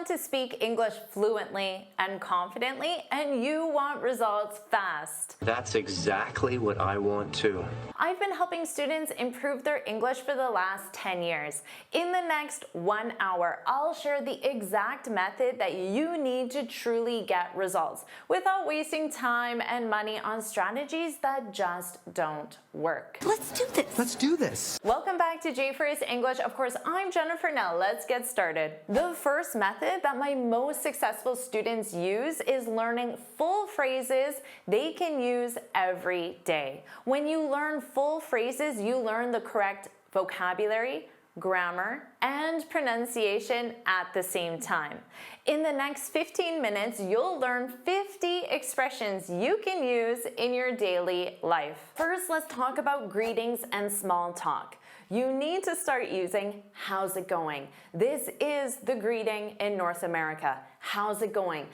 want to speak English fluently and confidently, and you want results fast. That's exactly what I want too. I've been helping students improve their English for the last 10 years. In the next 1 hour, I'll share the exact method that you need to truly get results without wasting time and money on strategies that just don't work. Let's do this. Let's do this. Welcome back to JForrest English. Of course, I'm Jennifer. Now let's get started. The first method that my most successful students use is learning full phrases they can use every day. When you learn full phrases, you learn the correct vocabulary, grammar, and pronunciation at the same time. In the next 15 minutes, you'll learn 50 expressions you can use in your daily life. First, let's talk about greetings and small talk. You need to start using how's it going. This is the greeting in North America. How's it going?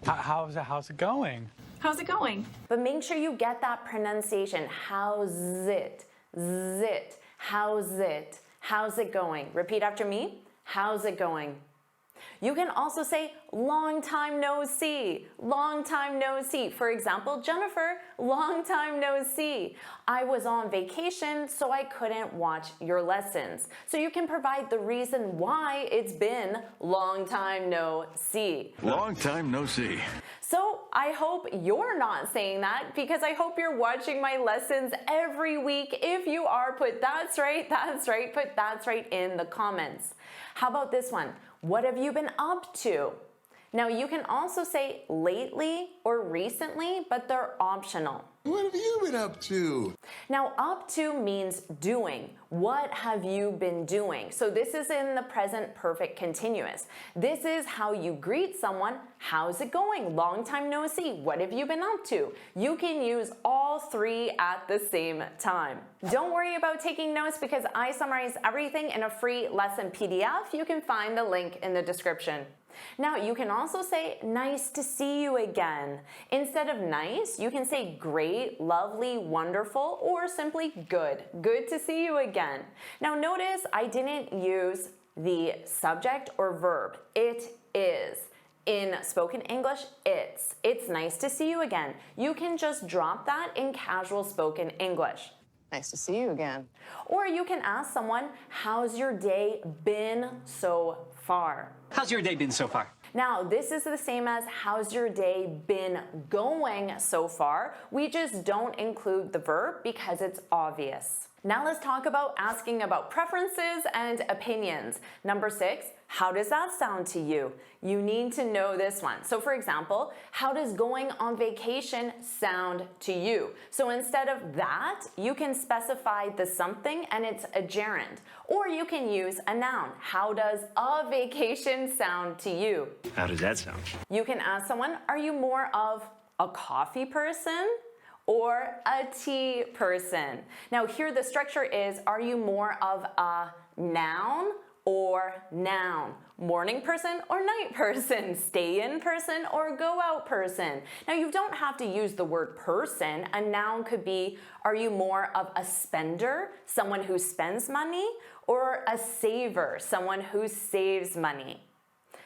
How's it going? How's it going? But make sure you get that pronunciation. How's it? Zit. How's it? How's it going? Repeat after me. How's it going? You can also say long time no see. Long time no see. For example, Jennifer, long time no see. I was on vacation, so I couldn't watch your lessons. So you can provide the reason why it's been long time no see. Long time no see. So I hope you're not saying that, because I hope you're watching my lessons every week. If you are, put that's right, put that's right in the comments. How about this one? What have you been up to? Now you can also say lately or recently, but they're optional. What have you been up to? Now up to means doing. What have you been doing? So this is in the present perfect continuous. This is how you greet someone. How's it going? Long time no see. What have you been up to? You can use all three at the same time. Don't worry about taking notes, because I summarize everything in a free lesson PDF. You can find the link in the description. Now you can also say nice to see you again. Instead of nice, you can say great, lovely, wonderful, or simply good. Good to see you again. Now notice I didn't use the subject or verb. It is. In spoken English, it's. It's nice to see you again. You can just drop that in casual spoken English. Nice to see you again. Or you can ask someone, how's your day been so far? How's your day been so far? Now, this is the same as how's your day been going so far. We just don't include the verb because it's obvious. Now let's talk about asking about preferences and opinions. Number 6, how does that sound to you? You need to know this one. So for example, how does going on vacation sound to you? So instead of that, you can specify the something and it's a gerund. Or you can use a noun. How does a vacation sound to you? How does that sound? You can ask someone, are you more of a coffee person or a tea person? Now here the structure is, are you more of a noun or noun? Morning person or night person? Stay in person or go out person? Now you don't have to use the word person. A noun could be, are you more of a spender, someone who spends money, or a saver, someone who saves money?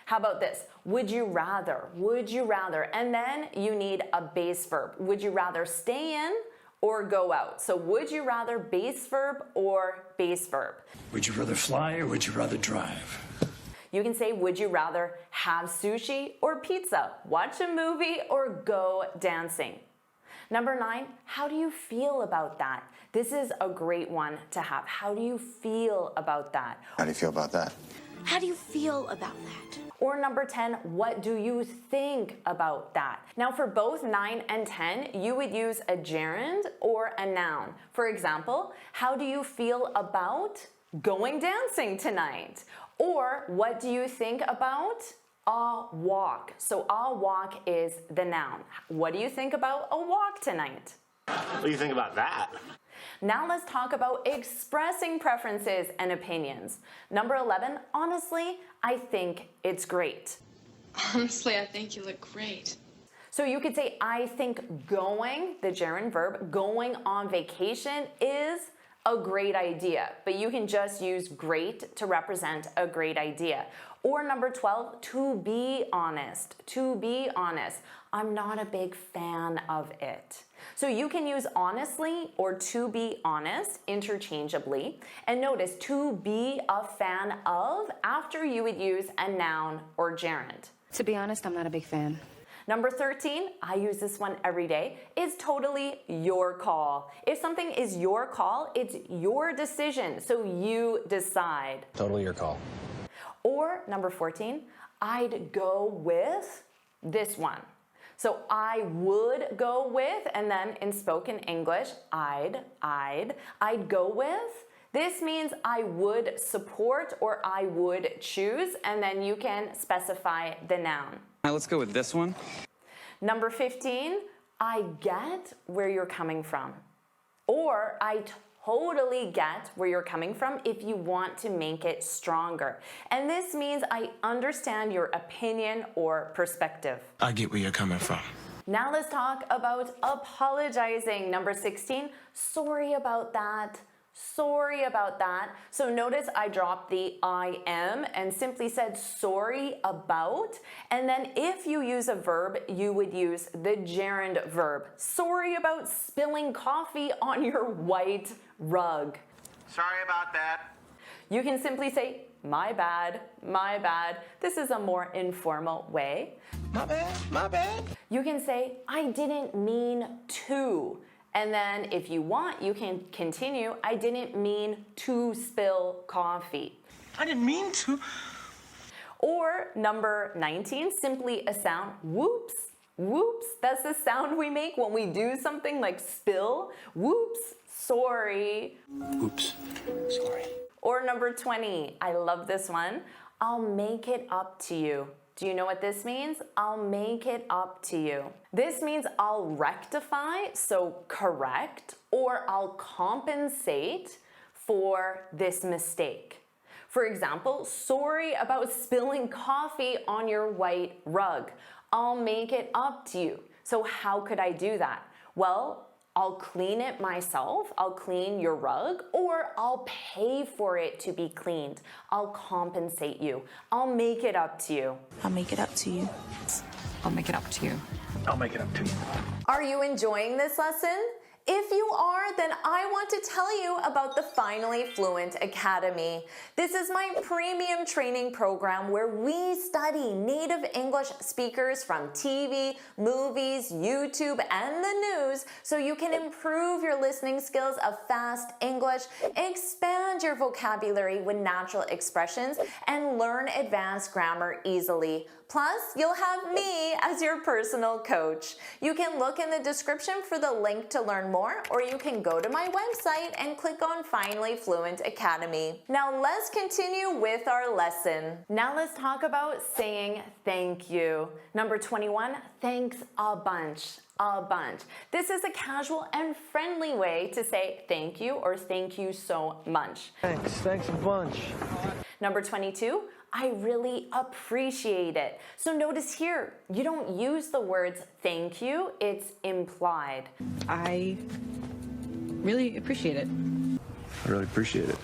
How about this? Would you rather? Would you rather? And then you need a base verb. Would you rather stay in or go out? So would you rather base verb or base verb? Would you rather fly or would you rather drive? You can say, would you rather have sushi or pizza? Watch a movie or go dancing? Number 9, how do you feel about that? This is a great one to have. How do you feel about that? How do you feel about that? How do you feel about that? Or number 10, what do you think about that? Now for both 9 and 10, you would use a gerund or a noun. For example, how do you feel about going dancing tonight? Or what do you think about a walk? So a walk is the noun. What do you think about a walk tonight? What do you think about that? Now let's talk about expressing preferences and opinions. Number 11, honestly, I think it's great. Honestly, I think you look great. So you could say, I think going, the gerund verb, going on vacation is a great idea, but you can just use great to represent a great idea. Or number 12, to be honest. To be honest. I'm not a big fan of it. So you can use honestly or to be honest interchangeably. And notice to be a fan of after you would use a noun or gerund. To be honest, I'm not a big fan. Number 13, I use this one every day, is totally your call. If something is your call, it's your decision, so you decide. Totally your call. Or number 14, I'd go with this one. So I would go with, and then in spoken English, I'd go with. This means I would support or I would choose, and then you can specify the noun. Now let's go with this one. Number 15, I get where you're coming from. Or I totally get where you're coming from if you want to make it stronger. And this means I understand your opinion or perspective. I get where you're coming from. Now let's talk about apologizing. Number 16, sorry about that. Sorry about that. So notice I dropped the I am and simply said sorry about. And then if you use a verb, you would use the gerund verb. Sorry about spilling coffee on your white rug. Sorry about that. You can simply say, my bad, my bad. This is a more informal way. My bad, my bad. You can say, I didn't mean to. And then if you want, you can continue, I didn't mean to spill coffee. I didn't mean to. Or number 19, simply a sound, whoops, whoops. That's the sound we make when we do something like spill. Whoops, sorry. Oops, sorry. Or number 20, I love this one, I'll make it up to you. Do you know what this means? I'll make it up to you. This means I'll rectify, so correct, or I'll compensate for this mistake. For example, sorry about spilling coffee on your white rug. I'll make it up to you. So how could I do that? Well, I'll clean it myself, I'll clean your rug, or I'll pay for it to be cleaned. I'll compensate you. I'll make it up to you. I'll make it up to you. I'll make it up to you. I'll make it up to you. Are you enjoying this lesson? If you are, then I want to tell you about the Finally Fluent Academy. This is my premium training program where we study native English speakers from TV, movies, YouTube, and the news so you can improve your listening skills of fast English, expand your vocabulary with natural expressions, and learn advanced grammar easily. Plus, you'll have me as your personal coach. You can look in the description for the link to learn more, or you can go to my website and click on Finally Fluent Academy. Now let's continue with our lesson. Now let's talk about saying thank you. Number 21, thanks a bunch. A bunch. This is a casual and friendly way to say thank you or thank you so much. Thanks a bunch. Number 22, I really appreciate it. So notice here, you don't use the words thank you, it's implied. I really appreciate it. I really appreciate it.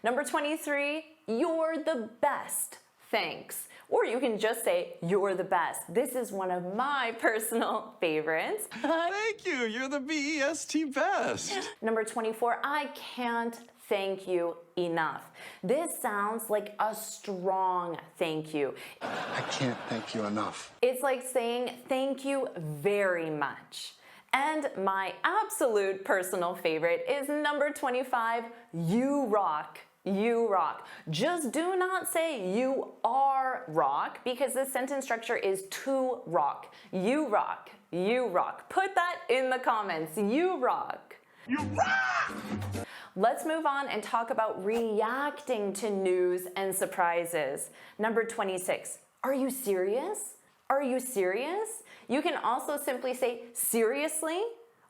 Number 23, you're the best. Thanks. Or you can just say, you're the best. This is one of my personal favorites. Thank you. You're the best best. Number 24, I can't thank you enough. This sounds like a strong thank you. I can't thank you enough. It's like saying thank you very much. And my absolute personal favorite is number 25, you rock. You rock. Just do not say you are rock because the sentence structure is to rock. You rock. You rock. Put that in the comments. You rock. You rock! Let's move on and talk about reacting to news and surprises. Number 26. Are you serious? Are you serious? You can also simply say seriously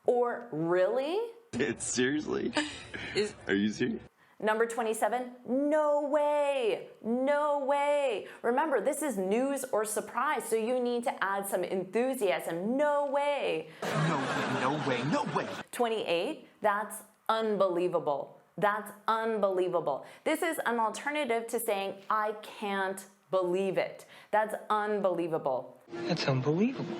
or really. It's seriously? Are you serious? Number 27, no way, no way. Remember, this is news or surprise, so you need to add some enthusiasm. No way. No way, no way, no way. 28, that's unbelievable. That's unbelievable. This is an alternative to saying, I can't believe it. That's unbelievable. That's unbelievable.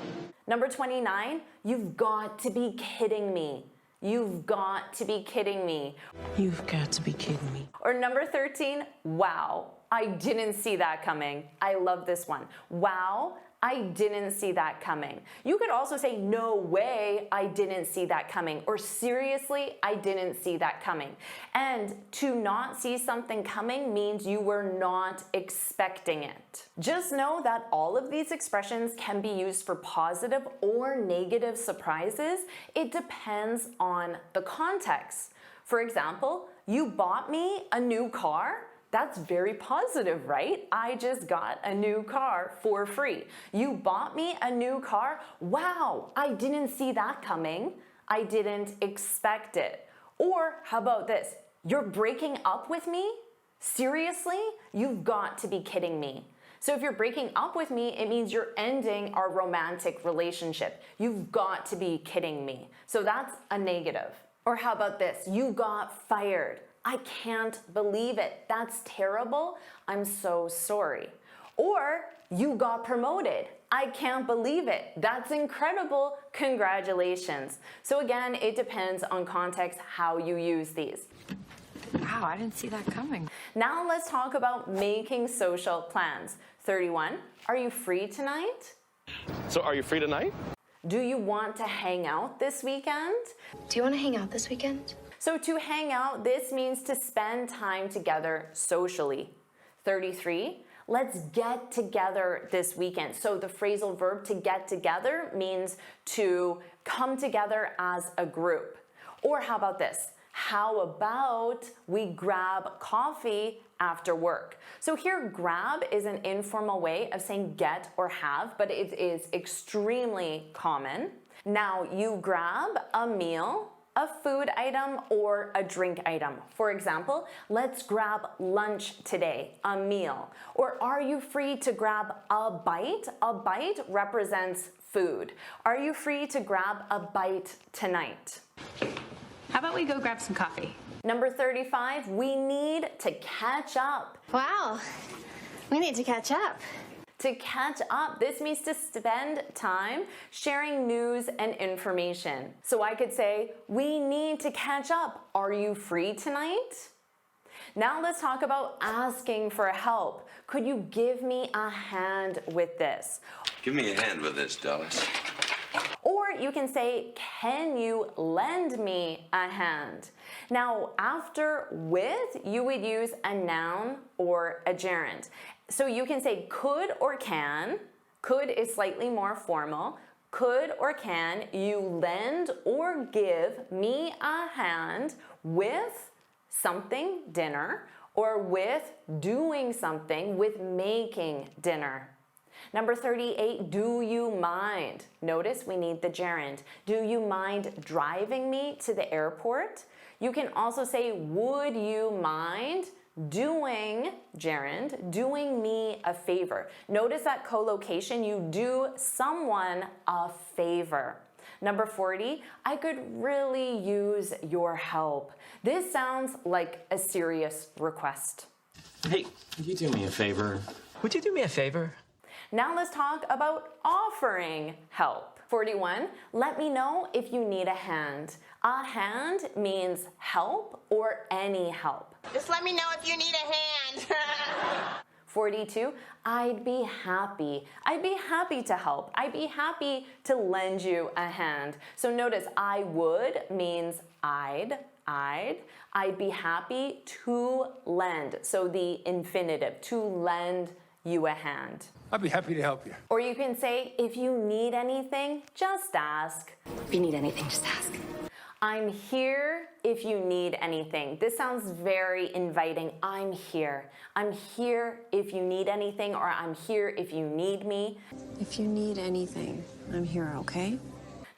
Number 29, you've got to be kidding me. You've got to be kidding me. You've got to be kidding me. Or number 13, wow, I didn't see that coming. I love this one. Wow, I didn't see that coming. You could also say, no way, I didn't see that coming. Or seriously, I didn't see that coming. And to not see something coming means you were not expecting it. Just know that all of these expressions can be used for positive or negative surprises. It depends on the context. For example, you bought me a new car. That's very positive, right? I just got a new car for free. You bought me a new car. Wow, I didn't see that coming. I didn't expect it. Or how about this? You're breaking up with me? Seriously? You've got to be kidding me. So if you're breaking up with me, it means you're ending our romantic relationship. You've got to be kidding me. So that's a negative. Or how about this? You got fired. I can't believe it. That's terrible. I'm so sorry. Or you got promoted. I can't believe it. That's incredible. Congratulations. So again, it depends on context how you use these. Wow, I didn't see that coming. Now let's talk about making social plans. 31, are you free tonight? So, are you free tonight? Do you want to hang out this weekend? Do you want to hang out this weekend? So to hang out, this means to spend time together socially. 33, let's get together this weekend. So the phrasal verb to get together means to come together as a group. Or how about this? How about we grab coffee after work? So here, grab is an informal way of saying get or have, but it is extremely common. Now you grab a meal, a food item, or a drink item. For example, let's grab lunch today, a meal. Or are you free to grab a bite? A bite represents food. Are you free to grab a bite tonight? How about we go grab some coffee? Number 35, we need to catch up. Wow, we need to catch up. To catch up, this means to spend time sharing news and information. So I could say, we need to catch up. Are you free tonight? Now let's talk about asking for help. Could you give me a hand with this? Give me a hand with this, Dallas. Or you can say, can you lend me a hand? Now, after with, you would use a noun or a gerund. So you can say could or can. Could is slightly more formal. Could or can you lend or give me a hand with something, dinner, or with doing something, with making dinner? Number 38, do you mind? Notice we need the gerund. Do you mind driving me to the airport? You can also say, would you mind doing, gerund, doing me a favor? Notice that collocation, you do someone a favor. Number 40, I could really use your help. This sounds like a serious request. Hey, could you do me a favor? Would you do me a favor? Now let's talk about offering help. 41, let me know if you need a hand. A hand means help or any help. Just let me know if you need a hand. 42, I'd be happy. I'd be happy to help. I'd be happy to lend you a hand. So notice I would means I'd be happy to lend. So the infinitive, to lend you a hand. I'd be happy to help you. Or you can say, if you need anything, just ask. If you need anything, just ask. I'm here if you need anything. This sounds very inviting. I'm here. I'm here if you need anything, or I'm here if you need me. If you need anything, I'm here, okay?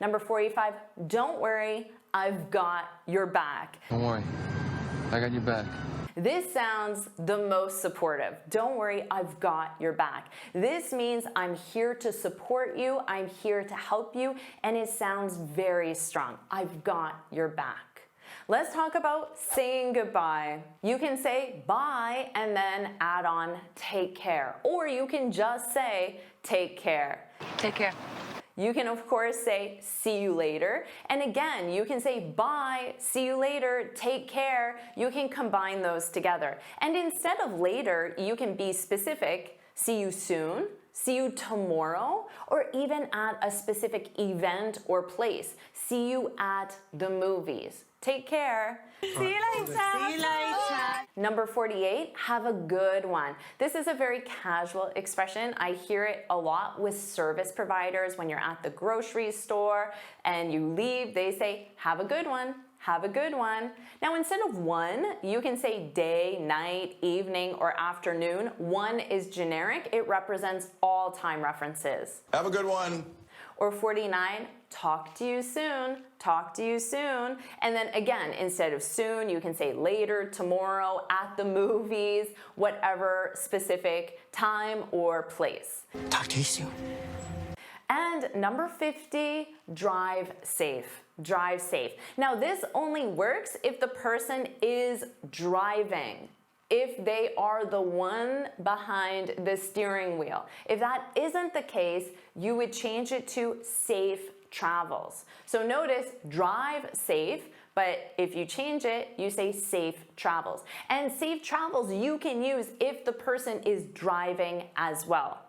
Number 45, don't worry, I've got your back. Don't worry, I got your back. This sounds the most supportive. Don't worry, I've got your back. This means I'm here to support you, I'm here to help you, and it sounds very strong. I've got your back. Let's talk about saying goodbye. You can say bye and then add on take care, or you can just say take care. Take care. You can, of course, say see you later. And again, you can say bye, see you later, take care. You can combine those together. And instead of later, you can be specific, see you soon, see you tomorrow, or even at a specific event or place. See you at the movies. Take care. See you later. See you later. Number 48, have a good one. This is a very casual expression. I hear it a lot with service providers when you're at the grocery store and you leave, they say, have a good one. Have a good one. Now, instead of one, you can say day, night, evening, or afternoon. One is generic. It represents all time references. Have a good one. Or 49, talk to you soon, talk to you soon. And then again, instead of soon, you can say later, tomorrow, at the movies, whatever specific time or place. Talk to you soon. And number 50, drive safe. Drive safe. Now, this only works if the person is driving, if they are the one behind the steering wheel. If that isn't the case, you would change it to safe travels. So notice drive safe, but if you change it, you say safe travels. And safe travels you can use if the person is driving as well.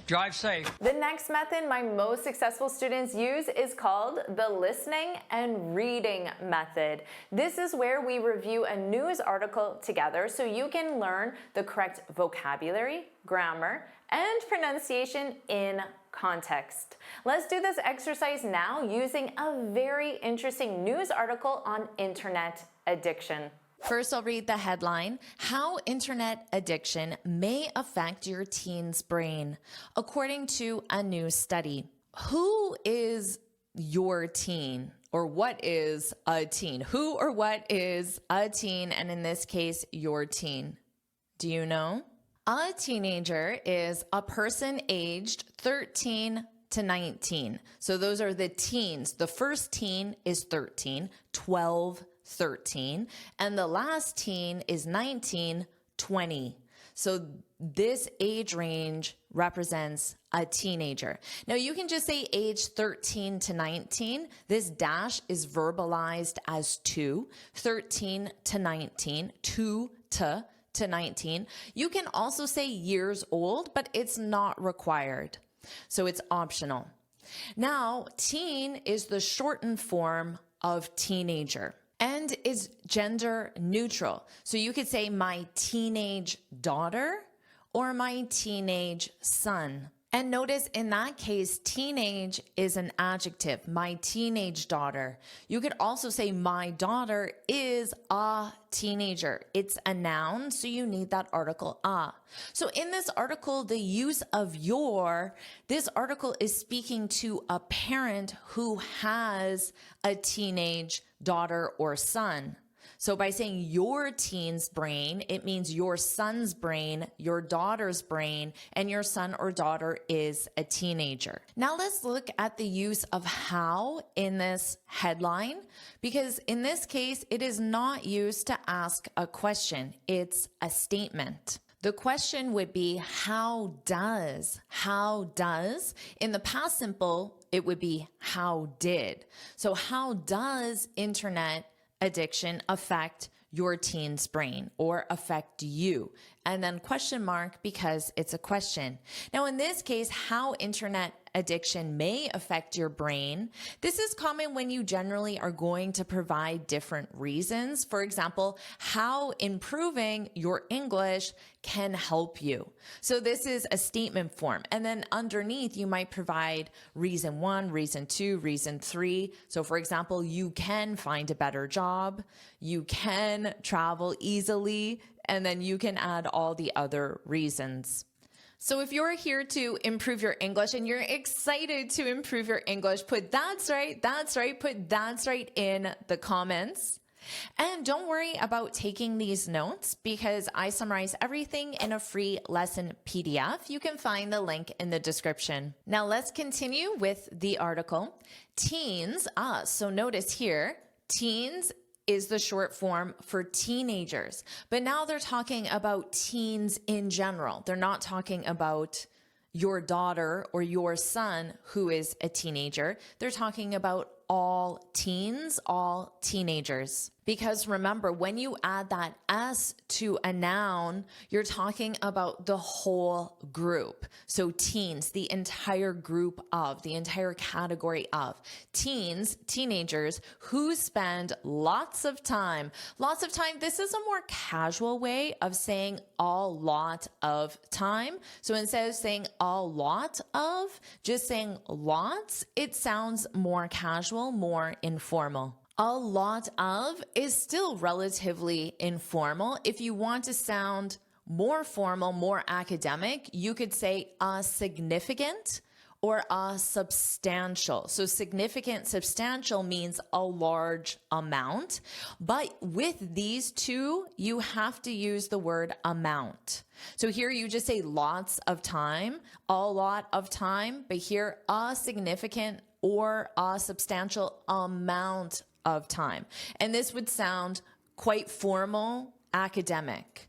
Drive safe. The next method my most successful students use is called the listening and reading method. This is where we review a news article together so you can learn the correct vocabulary, grammar, and pronunciation in context. Let's do this exercise now using a very interesting news article on internet addiction. First, I'll read the headline, How Internet Addiction May Affect Your Teen's Brain, according to a new study. Who is your teen? Or what is a teen? Who or what is a teen, and in this case, your teen? Do you know? A teenager is a person aged 13 to 19. So those are the teens. The first teen is 13, 12, 13, and the last teen is 19, 20. So this age range represents a teenager. Now you can just say age 13 to 19. This dash is verbalized as 2, 13 to 19, 2 to 19. You can also say years old, but it's not required. So it's optional. Now, teen is the shortened form of teenager and is gender neutral. So you could say my teenage daughter or my teenage son. And notice in that case, teenage is an adjective, my teenage daughter. You could also say my daughter is a teenager. It's a noun, so you need that article a. So in this article, the use of your, this article is speaking to a parent who has a teenage daughter or son. So by saying your teen's brain, it means your son's brain, your daughter's brain, and your son or daughter is a teenager. Now let's look at the use of how in this headline, because in this case, it is not used to ask a question. It's a statement. The question would be, how does? In the past simple, it would be how did. So how does internet addiction affect your teen's brain or affect you? And then question mark because it's a question. Now in this case, how internet addiction may affect your brain. This is common when you generally are going to provide different reasons. For example, how improving your English can help you. So this is a statement form. And then underneath, you might provide reason 1, reason 2, reason 3. So for example, you can find a better job, you can travel easily, and then you can add all the other reasons. So if you're here to improve your English and you're excited to improve your English, put that's right, put that's right in the comments. And don't worry about taking these notes because I summarize everything in a free lesson PDF. You can find the link in the description. Now let's continue with the article. Teens, so notice here, teens is the short form for teenagers. But now they're talking about teens in general. They're not talking about your daughter or your son who is a teenager. They're talking about all teens, all teenagers. Because remember, when you add that S to a noun, you're talking about the whole group. So teens, the entire group of, the entire category of teens, teenagers who spend lots of time. Lots of time. This is a more casual way of saying a lot of time. So instead of saying a lot of, just saying lots, it sounds more casual, more informal. A lot of is still relatively informal. If you want to sound more formal, more academic, you could say a significant or a substantial. So significant, substantial means a large amount. But with these two, you have to use the word amount. So here you just say lots of time, a lot of time, but here a significant or a substantial amount of time. And this would sound quite formal, academic.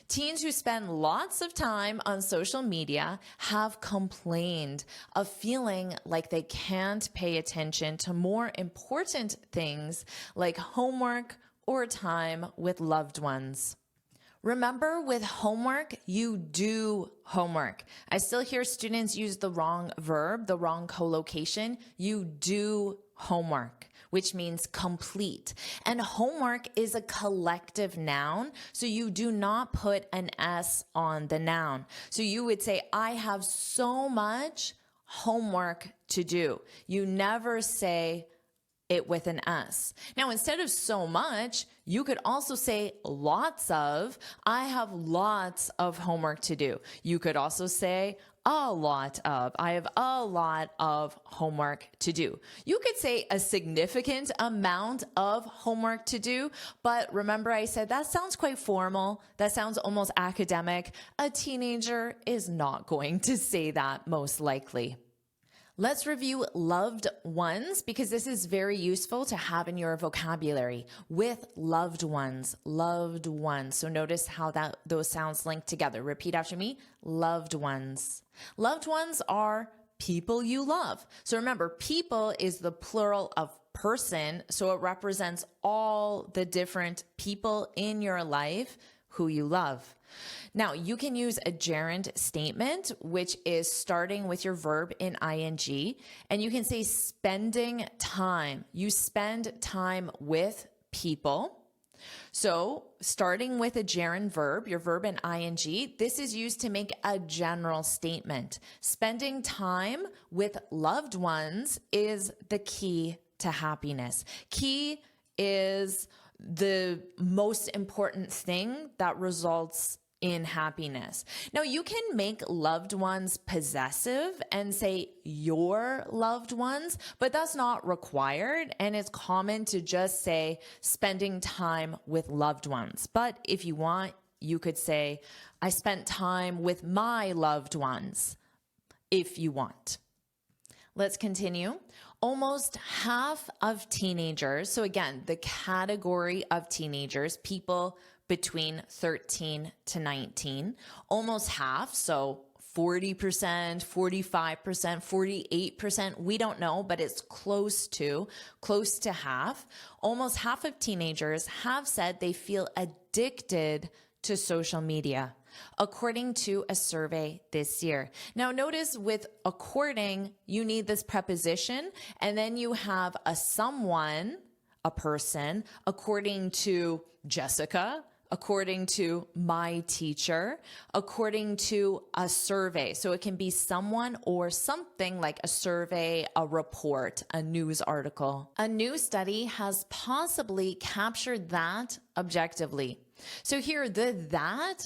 Teens who spend lots of time on social media have complained of feeling like they can't pay attention to more important things like homework or time with loved ones. Remember, with homework, you do homework. I still hear students use the wrong verb, the wrong collocation. You do homework, which means complete. And homework is a collective noun, so you do not put an S on the noun. So you would say, I have so much homework to do. You never say it with an S. Now, instead of so much, you could also say lots of. I have lots of homework to do. You could also say a lot of. I have a lot of homework to do. You could say a significant amount of homework to do, but remember I said that sounds quite formal. That sounds almost academic. A teenager is not going to say that most likely. Let's review loved ones because this is very useful to have in your vocabulary. With loved ones, loved ones. So notice how those sounds link together. Repeat after me, loved ones. Loved ones are people you love. So remember, people is the plural of person, so it represents all the different people in your life who you love. Now, you can use a gerund statement, which is starting with your verb in ing, and you can say spending time. You spend time with people. So starting with a gerund verb, your verb in ing, this is used to make a general statement. Spending time with loved ones is the key to happiness. Key is the most important thing that results in happiness. Now, you can make loved ones possessive and say your loved ones, but that's not required. And it's common to just say spending time with loved ones. But if you want, you could say, I spent time with my loved ones, if you want. Let's continue. Almost half of teenagers, so again, the category of teenagers, people between 13 to 19, almost half, so 40%, 45%, 48%, we don't know, but it's close to half. Almost half of teenagers have said they feel addicted to social media, according to a survey this year. Now notice with according, you need this preposition, and then you have a someone, a person, according to Jessica, according to my teacher, according to a survey. So it can be someone or something like a survey, a report, a news article. A new study has possibly captured that objectively. So here, that,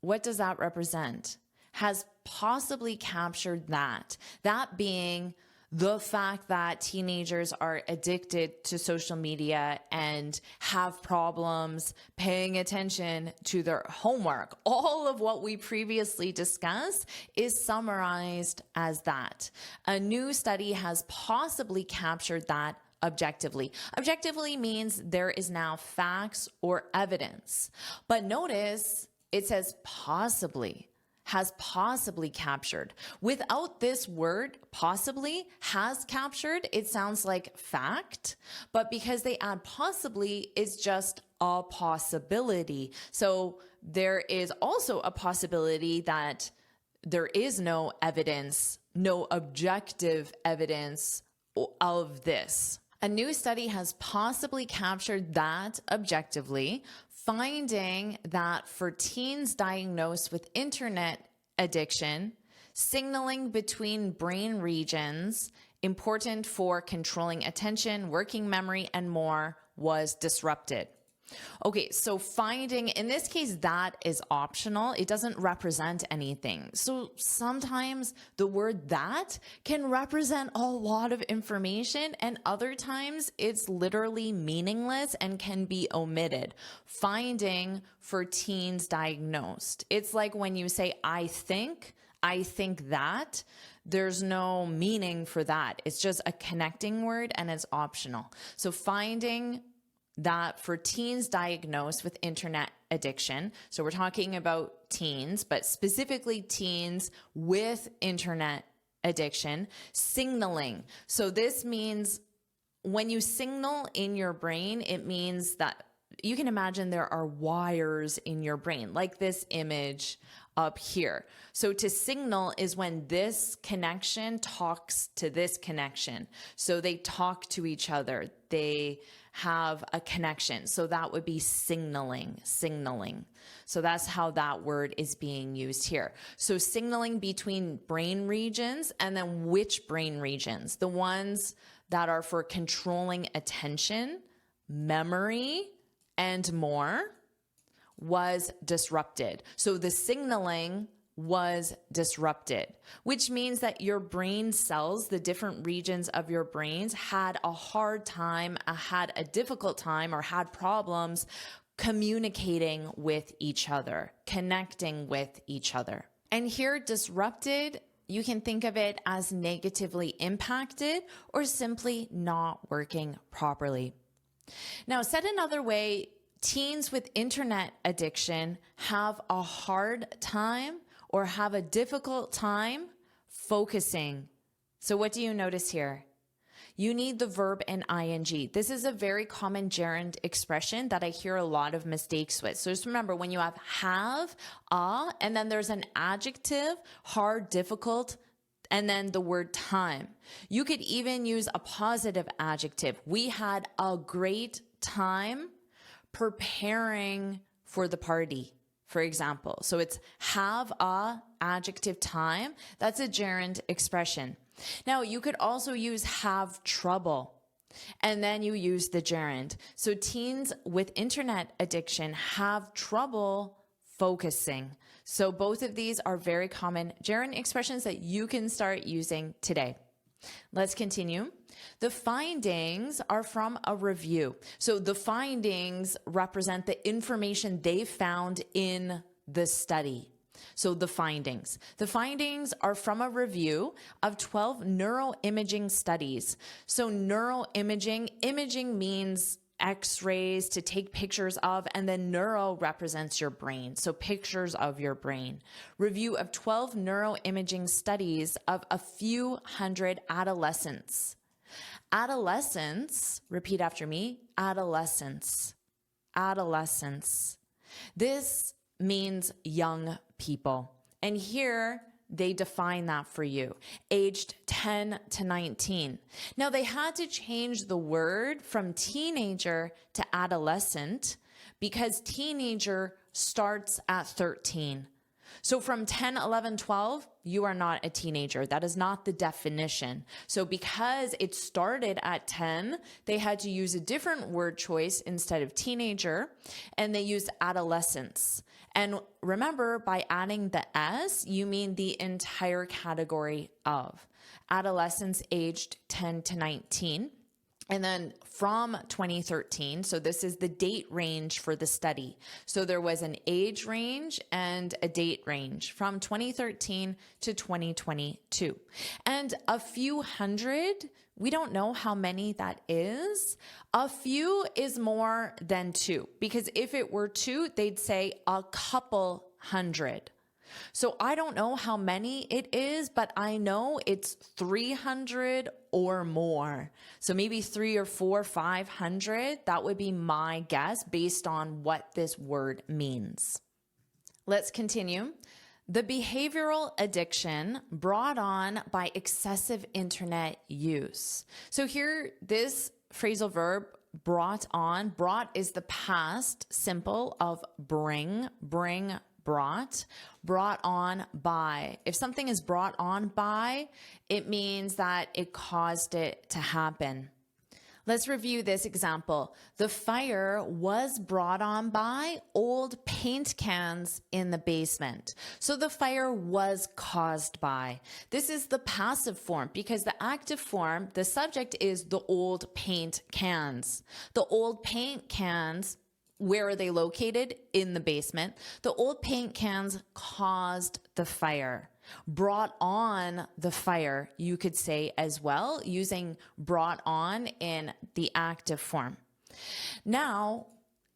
what does that represent? Has possibly captured that. That being the fact that teenagers are addicted to social media and have problems paying attention to their homework. All of what we previously discussed is summarized as that. A new study has possibly captured that objectively. Objectively means there is now facts or evidence. But notice it says possibly, has possibly captured. Without this word, possibly, has captured, it sounds like fact. But because they add possibly, it's just a possibility. So there is also a possibility that there is no evidence, no objective evidence of this. A new study has possibly captured that objectively, finding that for teens diagnosed with internet addiction, signaling between brain regions important for controlling attention, working memory, and more was disrupted. Okay, so finding, in this case, that is optional. It doesn't represent anything. So sometimes the word that can represent a lot of information, and other times it's literally meaningless and can be omitted. Finding for teens diagnosed. It's like when you say, I think that. There's no meaning for that. It's just a connecting word and it's optional. So finding that for teens diagnosed with internet addiction, so we're talking about teens, but specifically teens with internet addiction, signaling. So this means when you signal in your brain, it means that you can imagine there are wires in your brain, like this image up here. So to signal is when this connection talks to this connection. So they talk to each other. They have a connection. So that would be signaling. So that's how that word is being used here. So signaling between brain regions, and then which brain regions? The ones that are for controlling attention, memory, and more was disrupted. So the signaling was disrupted, which means that your brain cells, the different regions of your brains, had a hard time, had a difficult time, or had problems communicating with each other, connecting with each other. And here, disrupted, you can think of it as negatively impacted or simply not working properly. Now, said another way, teens with internet addiction have a hard time or have a difficult time focusing. So what do you notice here? You need the verb and ing. This is a very common gerund expression that I hear a lot of mistakes with. So just remember, when you have, and then there's an adjective, hard, difficult, and then the word time. You could even use a positive adjective. We had a great time preparing for the party, for example. So it's have a adjective time. That's a gerund expression. Now you could also use have trouble, and then you use the gerund. So teens with internet addiction have trouble focusing. So both of these are very common gerund expressions that you can start using today. Let's continue. The findings are from a review. So the findings represent the information they found in the study. So the findings are from a review of 12 neuroimaging studies. So imaging means X-rays to take pictures of, and then neuro represents your brain. So pictures of your brain. Review of 12 neuroimaging studies of a few hundred adolescents. Adolescents, repeat after me, adolescents. This means young people. And here they define that for you, aged 10 to 19. Now they had to change the word from teenager to adolescent because teenager starts at 13. So from 10, 11, 12, you are not a teenager. That is not the definition. So because it started at 10, they had to use a different word choice instead of teenager, and they used adolescence. And remember, by adding the S, you mean the entire category of adolescents aged 10 to 19. And then from 2013, so this is the date range for the study. So there was an age range and a date range from 2013 to 2022. And a few hundred, we don't know how many that is. A few is more than two, because if it were two, they'd say a couple hundred. So I don't know how many it is, but I know it's 300 or more. So maybe 300 or 400, 500. That would be my guess based on what this word means. Let's continue. The behavioral addiction brought on by excessive internet use. So here, this phrasal verb brought on, brought is the past simple of bring, brought on by. If something is brought on by, it means that it caused it to happen. Let's review this example. The fire was brought on by old paint cans in the basement. So the fire was caused by. This is the passive form because the active form, the subject is the old paint cans. The old paint cans, where are they located? In the basement. The old paint cans caused the fire. Brought on the fire, you could say as well, using brought on in the active form. Now,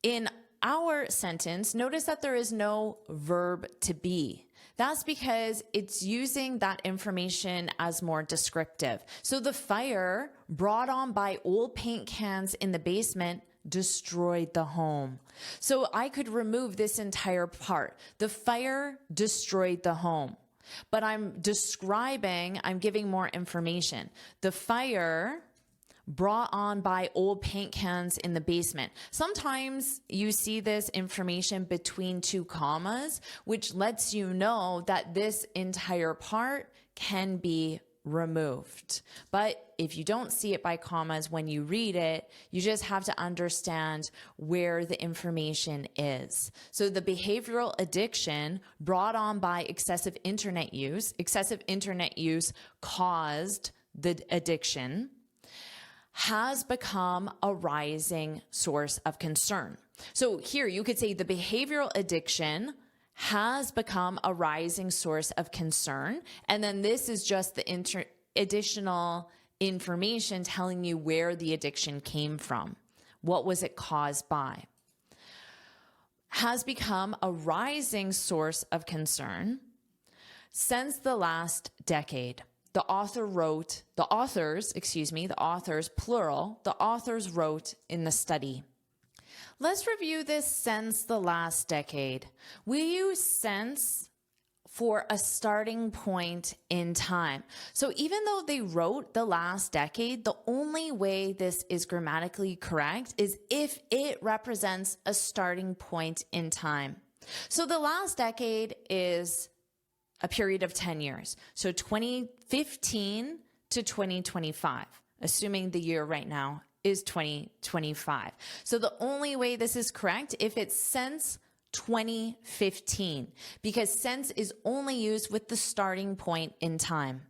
in our sentence, notice that there is no verb to be. That's because it's using that information as more descriptive. So the fire brought on by old paint cans in the basement destroyed the home. So I could remove this entire part. The fire destroyed the home. But I'm giving more information. The fire brought on by old paint cans in the basement. Sometimes you see this information between two commas, which lets you know that this entire part can be removed. But if you don't see it by commas when you read it, you just have to understand where the information is. So the behavioral addiction brought on by excessive internet use caused the addiction, has become a rising source of concern. So here you could say the behavioral addiction has become a rising source of concern. And then this is just the additional information telling you where the addiction came from. What was it caused by? Has become a rising source of concern since the last decade. The authors, plural, the authors wrote in the study. Let's review this since the last decade. We use since for a starting point in time. So even though they wrote the last decade, the only way this is grammatically correct is if it represents a starting point in time. So the last decade is a period of 10 years. So 2015 to 2025, assuming the year right now is 2025. So the only way this is correct if it's since 2015, because since is only used with the starting point in time.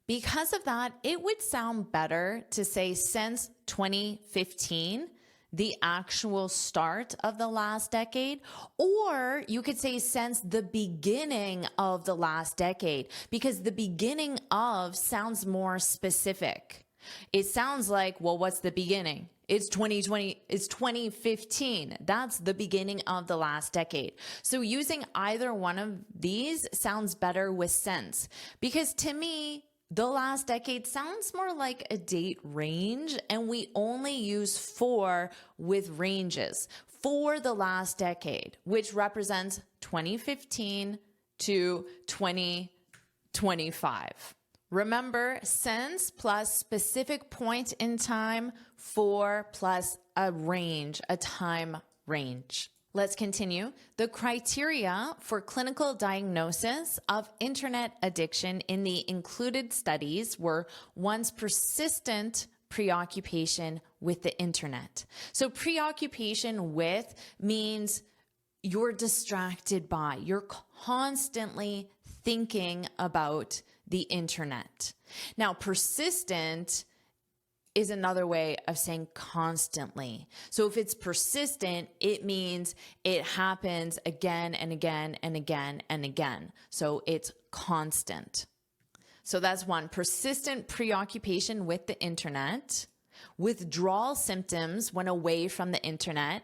Because of that, it would sound better to say since 2015, the actual start of the last decade, or you could say since the beginning of the last decade, because the beginning of sounds more specific. It sounds like, well, what's the beginning? It's 2020, it's 2015. That's the beginning of the last decade. So using either one of these sounds better with since, because to me, the last decade sounds more like a date range, and we only use for with ranges for the last decade, which represents 2015 to 2025. Remember, since plus specific point in time, for plus a range, a time range. Let's continue. The criteria for clinical diagnosis of internet addiction in the included studies were one's persistent preoccupation with the internet. So preoccupation with means you're distracted by, you're constantly thinking about the internet. Now, persistent is another way of saying constantly. So if it's persistent, it means it happens again and again and again and again. So it's constant. So that's one. Persistent preoccupation with the internet. Withdrawal symptoms when away from the internet.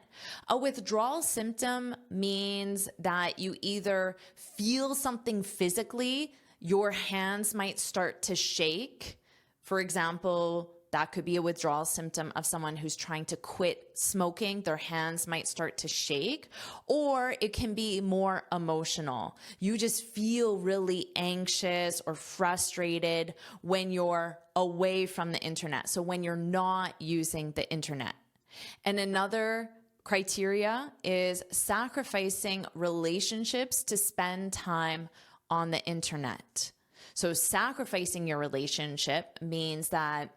A withdrawal symptom means that you either feel something physically, your hands might start to shake. For example, that could be a withdrawal symptom of someone who's trying to quit smoking. Their hands might start to shake, or it can be more emotional. You just feel really anxious or frustrated when you're away from the internet. So when you're not using the internet. And another criteria is sacrificing relationships to spend time on the internet. So sacrificing your relationship means that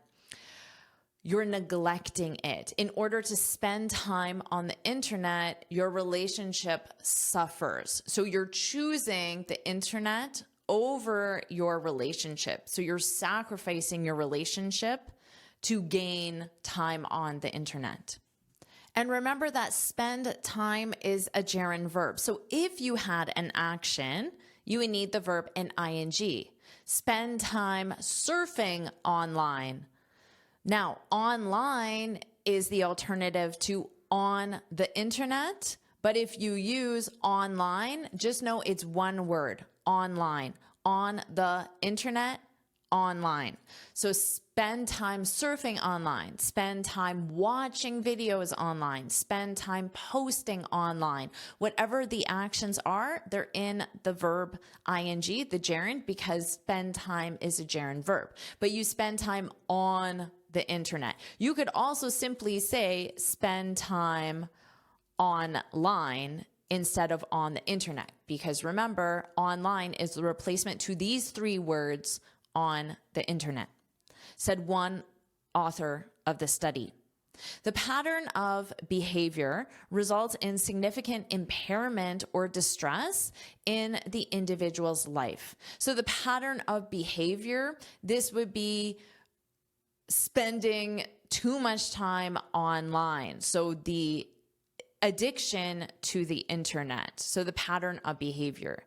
you're neglecting it. In order to spend time on the internet, your relationship suffers. So you're choosing the internet over your relationship. So you're sacrificing your relationship to gain time on the internet. And remember that spend time is a gerund verb. So if you had an action, you would need the verb in ing. Spend time surfing online. Now, online is the alternative to on the internet, but if you use online, just know it's one word, online. On the internet, online. So spend time surfing online, spend time watching videos online, spend time posting online. Whatever the actions are, they're in the verb ing, the gerund, because spend time is a gerund verb. But you spend time on the internet. You could also simply say spend time online instead of on the internet, because remember, online is the replacement to these three words on the internet, said one author of the study. The pattern of behavior results in significant impairment or distress in the individual's life. So the pattern of behavior, this would be spending too much time online. So the addiction to the internet. So the pattern of behavior.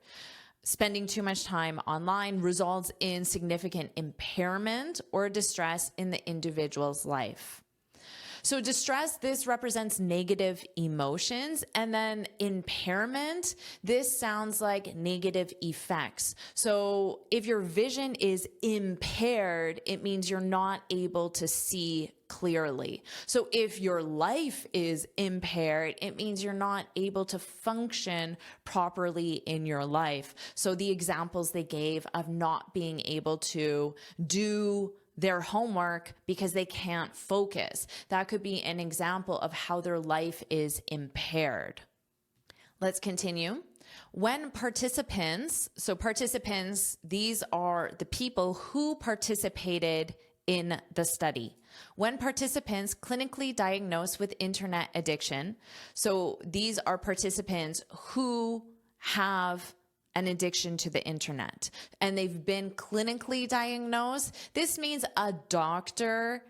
Spending too much time online results in significant impairment or distress in the individual's life. So distress, this represents negative emotions, and then impairment, this sounds like negative effects. So if your vision is impaired, it means you're not able to see clearly. So if your life is impaired, it means you're not able to function properly in your life. So the examples they gave of not being able to do their homework because they can't focus. That could be an example of how their life is impaired. Let's continue. When participants, so participants, these are the people who participated in the study. When participants clinically diagnosed with internet addiction, so these are participants who have an addiction to the internet and they've been clinically diagnosed. This means a doctor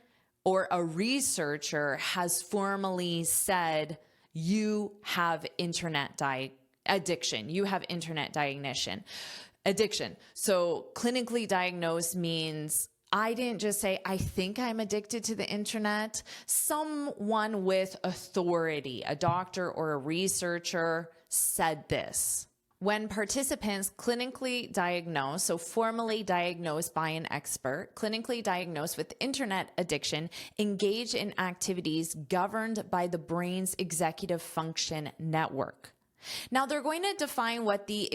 or a researcher has formally said you have internet addiction. You have internet addiction. So clinically diagnosed means I didn't just say, I think I'm addicted to the internet. Someone with authority, a doctor or a researcher, said this. When participants clinically diagnosed, so formally diagnosed by an expert, clinically diagnosed with internet addiction, engage in activities governed by the brain's executive function network. Now they're going to define what the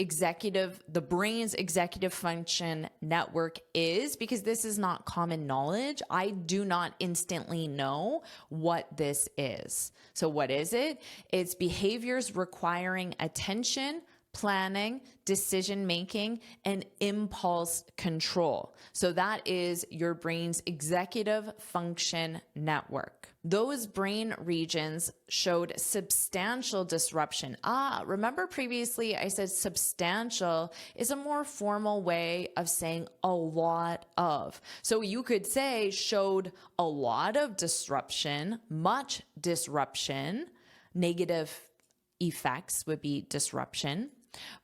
brain's executive function network is, because this is not common knowledge. I do not instantly know what this is. So what is it? It's behaviors requiring attention, planning, decision making, and impulse control. So that is your brain's executive function network. Those brain regions showed substantial disruption. Remember previously I said substantial is a more formal way of saying a lot of. So you could say showed a lot of disruption, much disruption. Negative effects would be disruption.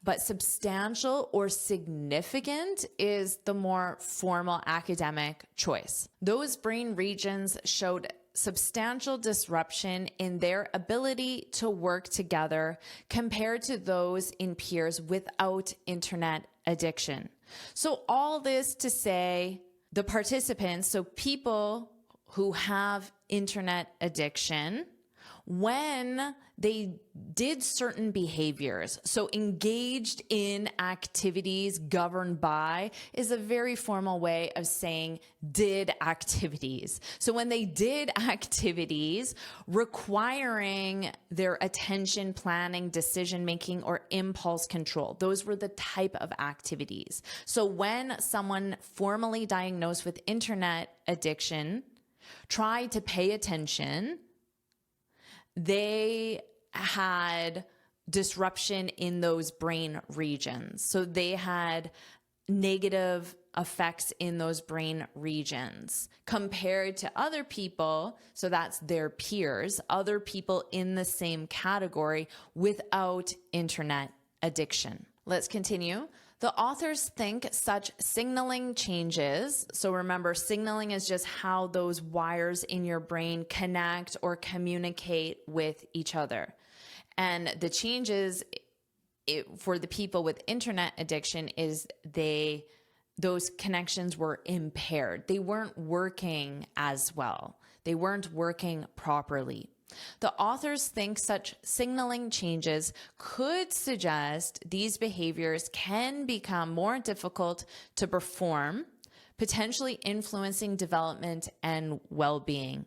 But substantial or significant is the more formal academic choice. Those brain regions showed substantial disruption in their ability to work together compared to those in peers without internet addiction. So all this to say, the participants, so people who have internet addiction, when they did certain behaviors, so engaged in activities governed by is a very formal way of saying did activities. So when they did activities requiring their attention, planning, decision making, or impulse control, those were the type of activities. So when someone formally diagnosed with internet addiction tried to pay attention, they had disruption in those brain regions. So they had negative effects in those brain regions compared to other people. So that's their peers, other people in the same category without internet addiction. Let's continue. The authors think such signaling changes, so remember, signaling is just how those wires in your brain connect or communicate with each other. And the changes for the people with internet addiction is those connections were impaired. They weren't working as well. They weren't working properly. The authors think such signaling changes could suggest these behaviors can become more difficult to perform, potentially influencing development and well-being.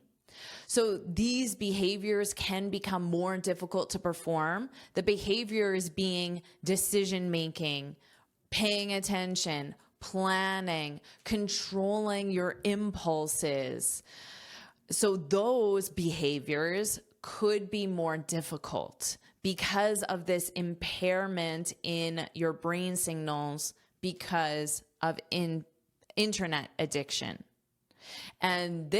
So these behaviors can become more difficult to perform. The behaviors being decision-making, paying attention, planning, controlling your impulses. So those behaviors could be more difficult because of this impairment in your brain signals because of internet addiction. And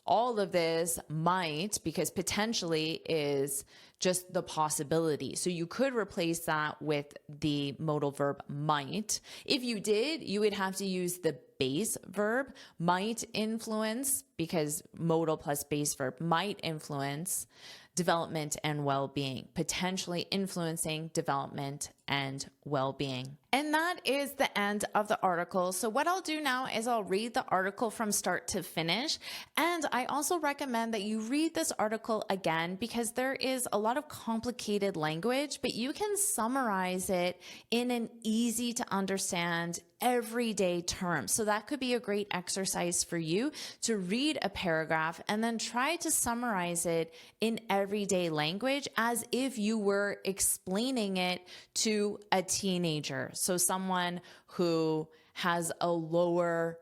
all of this might, because potentially is just the possibility. So you could replace that with the modal verb might. If you did, you would have to use the base verb might influence, because modal plus base verb might influence development and well-being, potentially influencing development and well-being. And that is the end of the article. So what I'll do now is I'll read the article from start to finish. And I also recommend that you read this article again because there is a lot of complicated language, but you can summarize it in an easy to understand everyday terms. So that could be a great exercise for you to read a paragraph and then try to summarize it in everyday language as if you were explaining it to a teenager. So someone who has a lower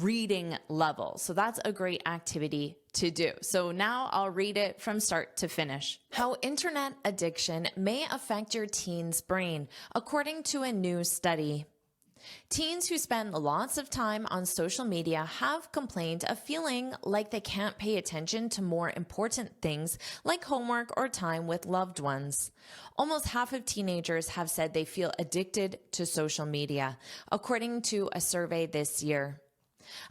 reading level. So that's a great activity to do. So now I'll read it from start to finish. How internet addiction may affect your teen's brain, according to a new study. Teens who spend lots of time on social media have complained of feeling like they can't pay attention to more important things like homework or time with loved ones. Almost half of teenagers have said they feel addicted to social media, according to a survey this year.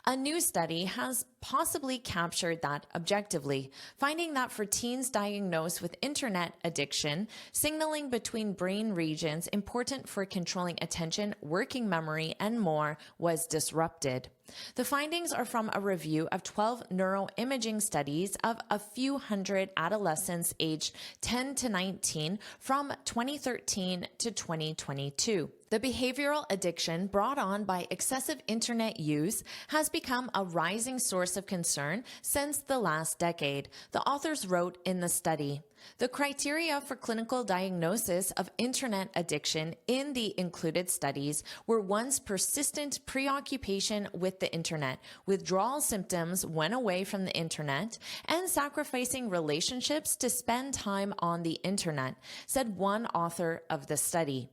A new study has possibly captured that objectively, finding that for teens diagnosed with internet addiction, signaling between brain regions important for controlling attention, working memory, and more was disrupted. The findings are from a review of 12 neuroimaging studies of a few hundred adolescents aged 10 to 19 from 2013 to 2022. The behavioral addiction brought on by excessive internet use has become a rising source of concern since the last decade, the authors wrote in the study. The criteria for clinical diagnosis of internet addiction in the included studies were one's persistent preoccupation with the internet, withdrawal symptoms when away from the internet, and sacrificing relationships to spend time on the internet, said one author of the study.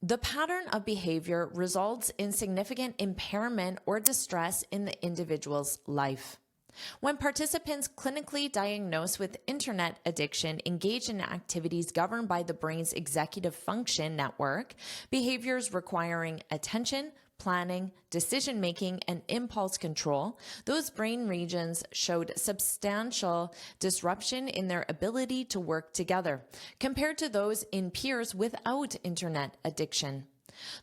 The pattern of behavior results in significant impairment or distress in the individual's life. When participants clinically diagnosed with internet addiction engage in activities governed by the brain's executive function network, behaviors requiring attention, planning, decision-making, and impulse control, those brain regions showed substantial disruption in their ability to work together, compared to those in peers without internet addiction.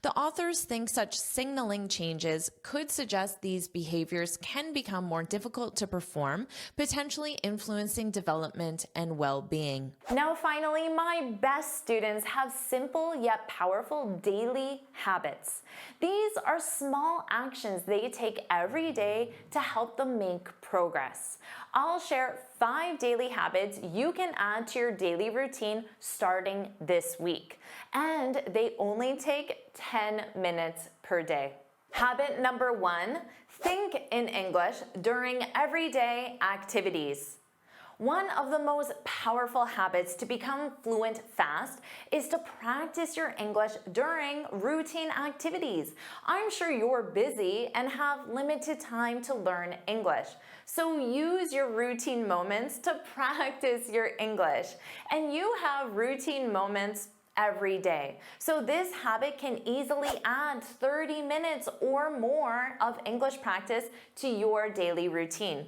The authors think such signaling changes could suggest these behaviors can become more difficult to perform, potentially influencing development and well-being. Now finally, my best students have simple yet powerful daily habits. These are small actions they take every day to help them make progress. I'll share 5 daily habits you can add to your daily routine starting this week. And they only take 10 minutes per day. Habit number 1, think in English during everyday activities. One of the most powerful habits to become fluent fast is to practice your English during routine activities. I'm sure you're busy and have limited time to learn English. So use your routine moments to practice your English. And you have routine moments every day. So this habit can easily add 30 minutes or more of English practice to your daily routine.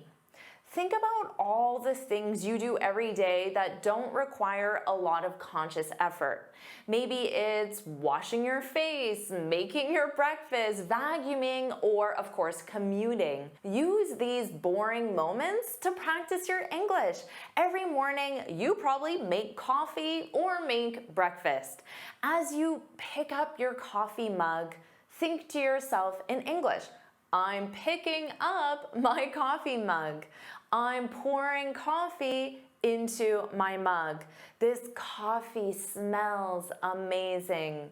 Think about all the things you do every day that don't require a lot of conscious effort. Maybe it's washing your face, making your breakfast, vacuuming, or of course commuting. Use these boring moments to practice your English. Every morning you probably make coffee or make breakfast. As you pick up your coffee mug, think to yourself in English, I'm picking up my coffee mug. I'm pouring coffee into my mug. This coffee smells amazing.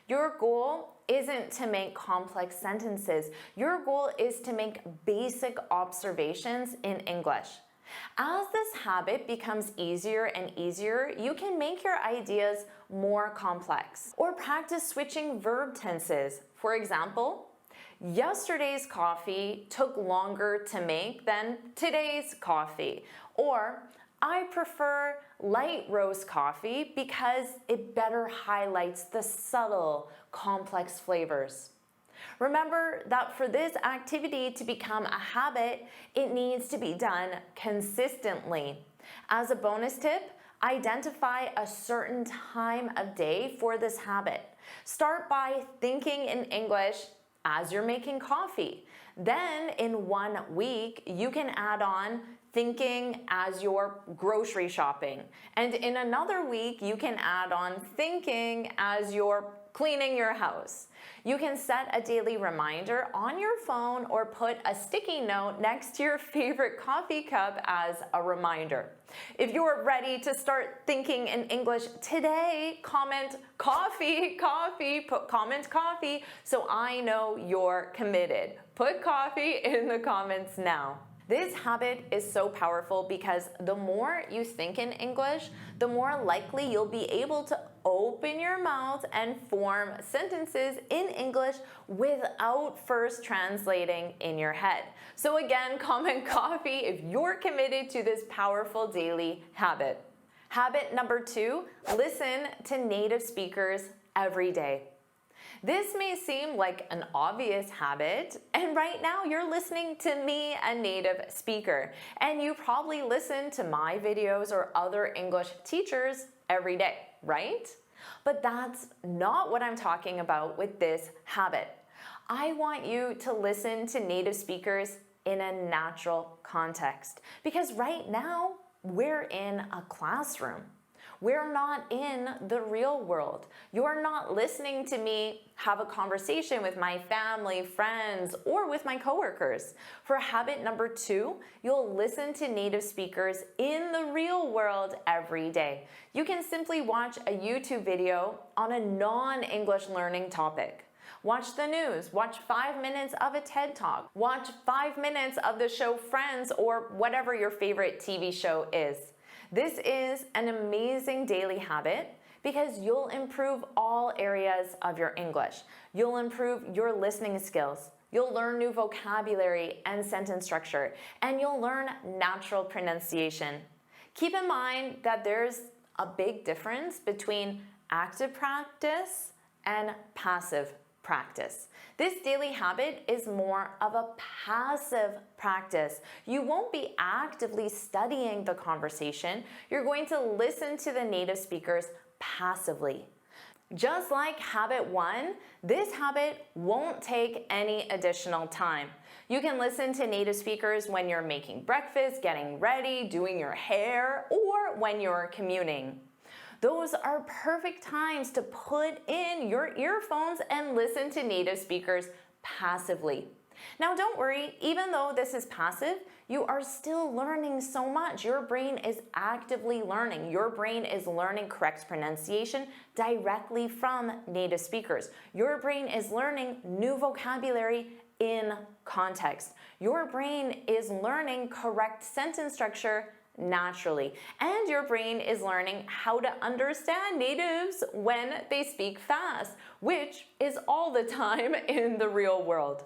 Your goal isn't to make complex sentences. Your goal is to make basic observations in English. As this habit becomes easier and easier, you can make your ideas more complex. Or practice switching verb tenses. For example, yesterday's coffee took longer to make than today's coffee. Or, I prefer light roast coffee because it better highlights the subtle, complex flavors. Remember that for this activity to become a habit, it needs to be done consistently. As a bonus tip, identify a certain time of day for this habit. Start by thinking in English as you're making coffee. Then in 1 week, you can add on thinking as you're grocery shopping. And in another week, you can add on thinking as you're cleaning your house. You can set a daily reminder on your phone or put a sticky note next to your favorite coffee cup as a reminder. If you're ready to start thinking in English today, comment coffee, coffee, comment coffee, so I know you're committed. Put coffee in the comments now. This habit is so powerful because the more you think in English, the more likely you'll be able to open your mouth and form sentences in English without first translating in your head. So again, comment coffee if you're committed to this powerful daily habit. Habit number 2, listen to native speakers every day. This may seem like an obvious habit, and right now you're listening to me, a native speaker, and you probably listen to my videos or other English teachers every day, right? But that's not what I'm talking about with this habit. I want you to listen to native speakers in a natural context, because right now we're in a classroom. We're not in the real world. You're not listening to me have a conversation with my family, friends, or with my coworkers. For habit number 2, you'll listen to native speakers in the real world every day. You can simply watch a YouTube video on a non-English learning topic. Watch the news, watch 5 minutes of a TED Talk, watch 5 minutes of the show Friends or whatever your favorite TV show is. This is an amazing daily habit because you'll improve all areas of your English. You'll improve your listening skills. You'll learn new vocabulary and sentence structure, and you'll learn natural pronunciation. Keep in mind that there's a big difference between active practice and passive practice. This daily habit is more of a passive practice. You won't be actively studying the conversation. You're going to listen to the native speakers passively. Just like habit 1, this habit won't take any additional time. You can listen to native speakers when you're making breakfast, getting ready, doing your hair, or when you're commuting. Those are perfect times to put in your earphones and listen to native speakers passively. Now don't worry, even though this is passive, you are still learning so much. Your brain is actively learning. Your brain is learning correct pronunciation directly from native speakers. Your brain is learning new vocabulary in context. Your brain is learning correct sentence structure naturally, and your brain is learning how to understand natives when they speak fast, which is all the time in the real world.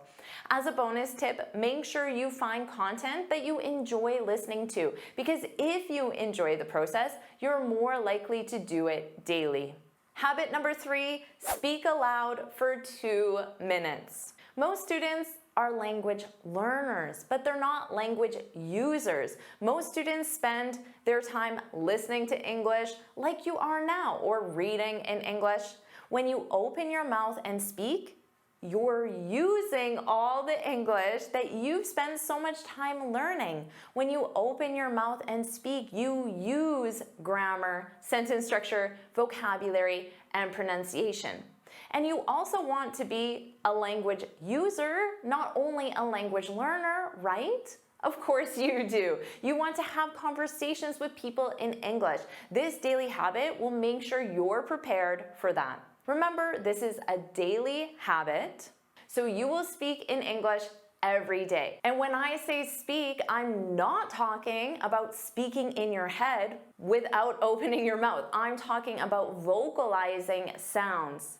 As a bonus tip, make sure you find content that you enjoy listening to, because if you enjoy the process, you're more likely to do it daily. Habit number 3, speak aloud for 2 minutes. Most students are language learners, but they're not language users. Most students spend their time listening to English like you are now, or reading in English. When you open your mouth and speak, you're using all the English that you've spent so much time learning. When you open your mouth and speak, you use grammar, sentence structure, vocabulary, and pronunciation. And you also want to be a language user, not only a language learner, right? Of course you do. You want to have conversations with people in English. This daily habit will make sure you're prepared for that. Remember, this is a daily habit, so you will speak in English every day. And when I say speak, I'm not talking about speaking in your head without opening your mouth. I'm talking about vocalizing sounds.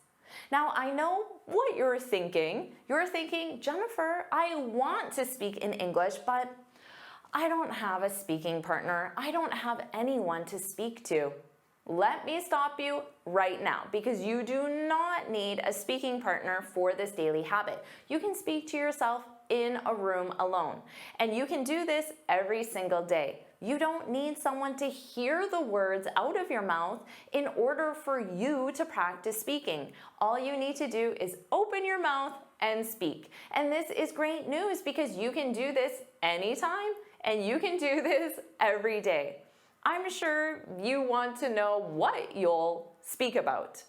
Now, I know what you're thinking. You're thinking, Jennifer, I want to speak in English, but I don't have a speaking partner. I don't have anyone to speak to. Let me stop you right now, because you do not need a speaking partner for this daily habit. You can speak to yourself in a room alone, and you can do this every single day. You don't need someone to hear the words out of your mouth in order for you to practice speaking. All you need to do is open your mouth and speak. And this is great news, because you can do this anytime and you can do this every day. I'm sure you want to know what you'll speak about.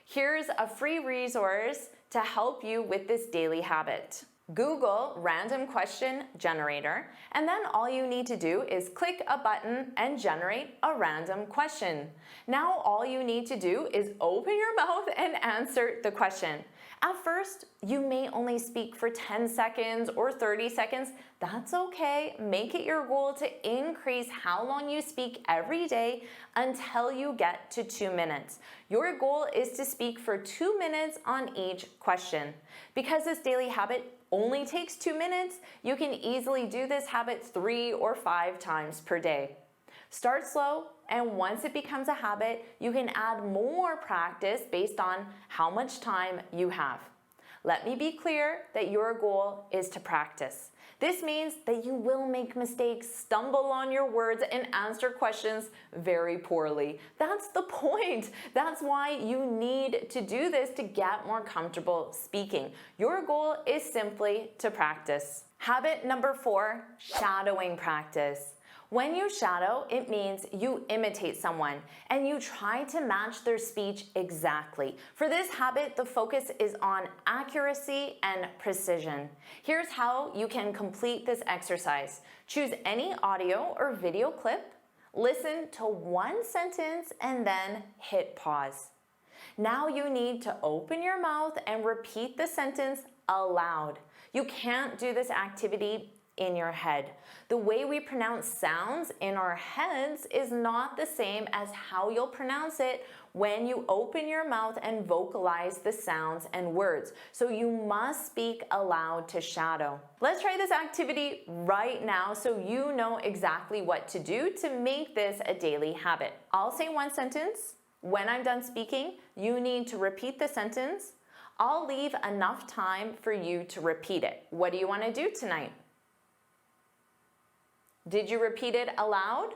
Here's a free resource to help you with this daily habit. Google random question generator, and then all you need to do is click a button and generate a random question. Now all you need to do is open your mouth and answer the question. At first, you may only speak for 10 seconds or 30 seconds. That's okay. Make it your goal to increase how long you speak every day until you get to 2 minutes. Your goal is to speak for 2 minutes on each question. Because this daily habit only takes 2 minutes, you can easily do this habit 3 or 5 times per day. Start slow, and once it becomes a habit, you can add more practice based on how much time you have. Let me be clear that your goal is to practice. This means that you will make mistakes, stumble on your words, and answer questions very poorly. That's the point. That's why you need to do this to get more comfortable speaking. Your goal is simply to practice. Habit number 4, shadowing practice. When you shadow, it means you imitate someone and you try to match their speech exactly. For this habit, the focus is on accuracy and precision. Here's how you can complete this exercise. Choose any audio or video clip, listen to one sentence, and then hit pause. Now you need to open your mouth and repeat the sentence aloud. You can't do this activity in your head. The way we pronounce sounds in our heads is not the same as how you'll pronounce it when you open your mouth and vocalize the sounds and words. So you must speak aloud to shadow. Let's try this activity right now so you know exactly what to do to make this a daily habit. I'll say one sentence. When I'm done speaking, you need to repeat the sentence. I'll leave enough time for you to repeat it. What do you want to do tonight? Did you repeat it aloud?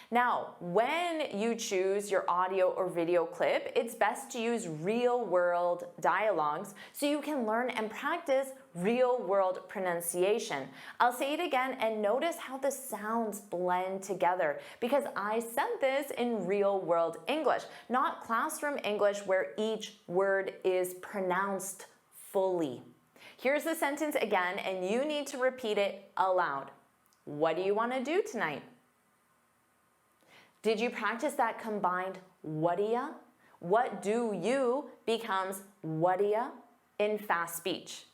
Now, when you choose your audio or video clip, it's best to use real-world dialogues so you can learn and practice real-world pronunciation. I'll say it again and notice how the sounds blend together because I said this in real-world English, not classroom English where each word is pronounced fully. Here's the sentence again, and you need to repeat it aloud. What do you want to do tonight? Did you practice that combined what'ya? What do you becomes what'ya in fast speech.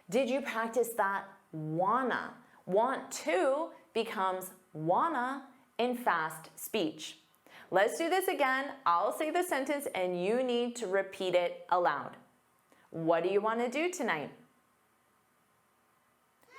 Did you practice that wanna? Want to becomes wanna in fast speech. Let's do this again. I'll say the sentence and you need to repeat it aloud. What do you want to do tonight?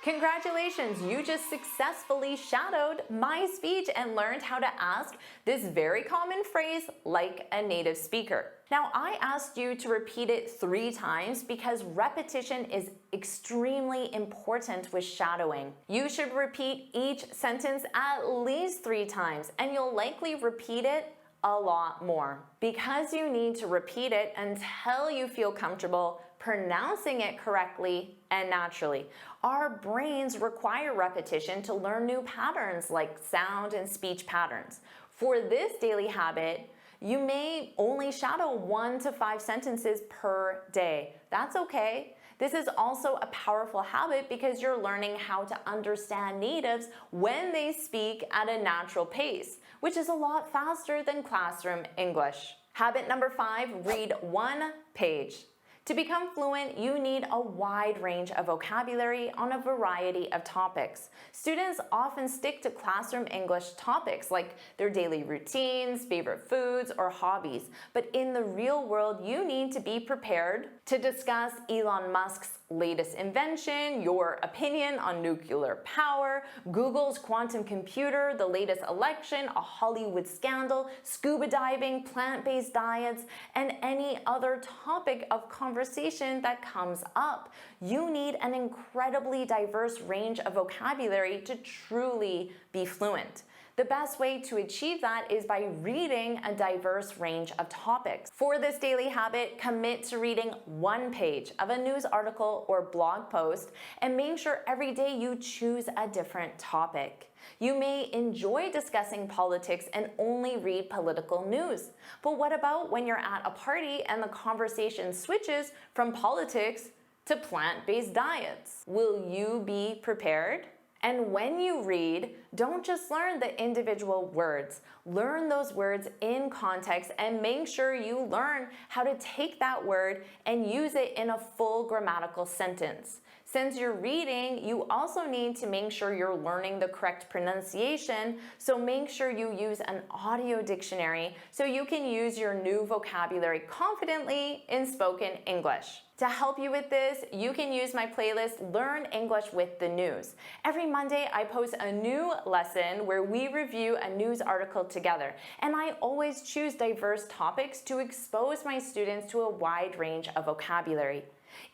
Congratulations, you just successfully shadowed my speech and learned how to ask this very common phrase like a native speaker. Now, I asked you to repeat it 3 times because repetition is extremely important with shadowing. You should repeat each sentence at least 3 times, and you'll likely repeat it a lot more. Because you need to repeat it until you feel comfortable pronouncing it correctly and naturally. Our brains require repetition to learn new patterns like sound and speech patterns. For this daily habit, you may only shadow 1 to 5 sentences per day. That's okay. This is also a powerful habit because you're learning how to understand natives when they speak at a natural pace, which is a lot faster than classroom English. Habit number 5, read 1 page. To become fluent, you need a wide range of vocabulary on a variety of topics. Students often stick to classroom English topics like their daily routines, favorite foods, or hobbies. But in the real world, you need to be prepared to discuss Elon Musk's latest invention, your opinion on nuclear power, Google's quantum computer, the latest election, a Hollywood scandal, scuba diving, plant-based diets, and any other topic of conversation that comes up. You need an incredibly diverse range of vocabulary to truly be fluent. The best way to achieve that is by reading a diverse range of topics. For this daily habit, commit to reading 1 page of a news article or blog post and make sure every day you choose a different topic. You may enjoy discussing politics and only read political news. But what about when you're at a party and the conversation switches from politics to plant-based diets? Will you be prepared? And when you read, don't just learn the individual words. Learn those words in context and make sure you learn how to take that word and use it in a full grammatical sentence. Since you're reading, you also need to make sure you're learning the correct pronunciation, so make sure you use an audio dictionary so you can use your new vocabulary confidently in spoken English. To help you with this, you can use my playlist, Learn English with the News. Every Monday, I post a new lesson where we review a news article together, and I always choose diverse topics to expose my students to a wide range of vocabulary.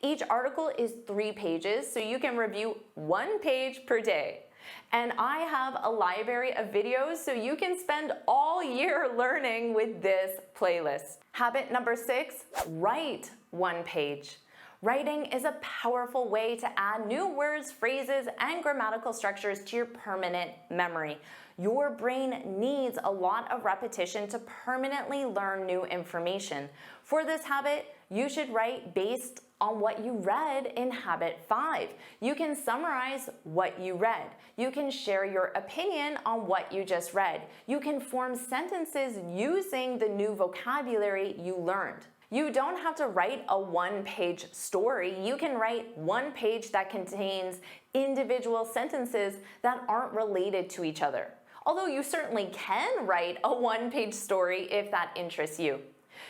Each article is 3 pages, so you can review 1 page per day. And I have a library of videos, so you can spend all year learning with this playlist. Habit number 6, write 1 page. Writing is a powerful way to add new words, phrases, and grammatical structures to your permanent memory. Your brain needs a lot of repetition to permanently learn new information. For this habit, you should write based on what you read in habit 5. You can summarize what you read. You can share your opinion on what you just read. You can form sentences using the new vocabulary you learned. You don't have to write a 1-page story. You can write 1 page that contains individual sentences that aren't related to each other. Although you certainly can write a 1-page story if that interests you.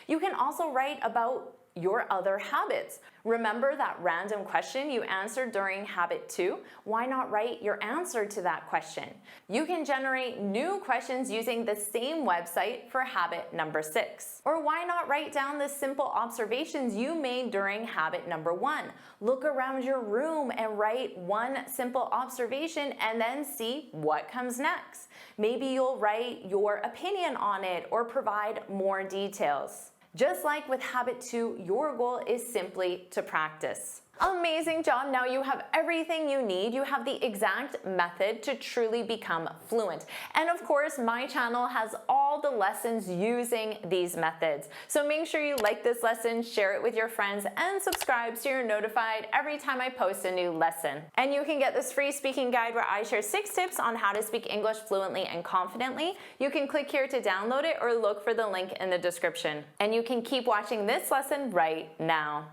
You can also write about your other habits. Remember that random question you answered during habit 2? Why not write your answer to that question? You can generate new questions using the same website for habit number 6. Or why not write down the simple observations you made during habit number 1? Look around your room and write 1 simple observation and then see what comes next. Maybe you'll write your opinion on it or provide more details. Just like with habit 2, your goal is simply to practice. Amazing job! Now you have everything you need. You have the exact method to truly become fluent. And of course, my channel has all the lessons using these methods. So make sure you like this lesson, share it with your friends, and subscribe so you're notified every time I post a new lesson. And you can get this free speaking guide where I share 6 tips on how to speak English fluently and confidently. You can click here to download it or look for the link in the description. And you can keep watching this lesson right now.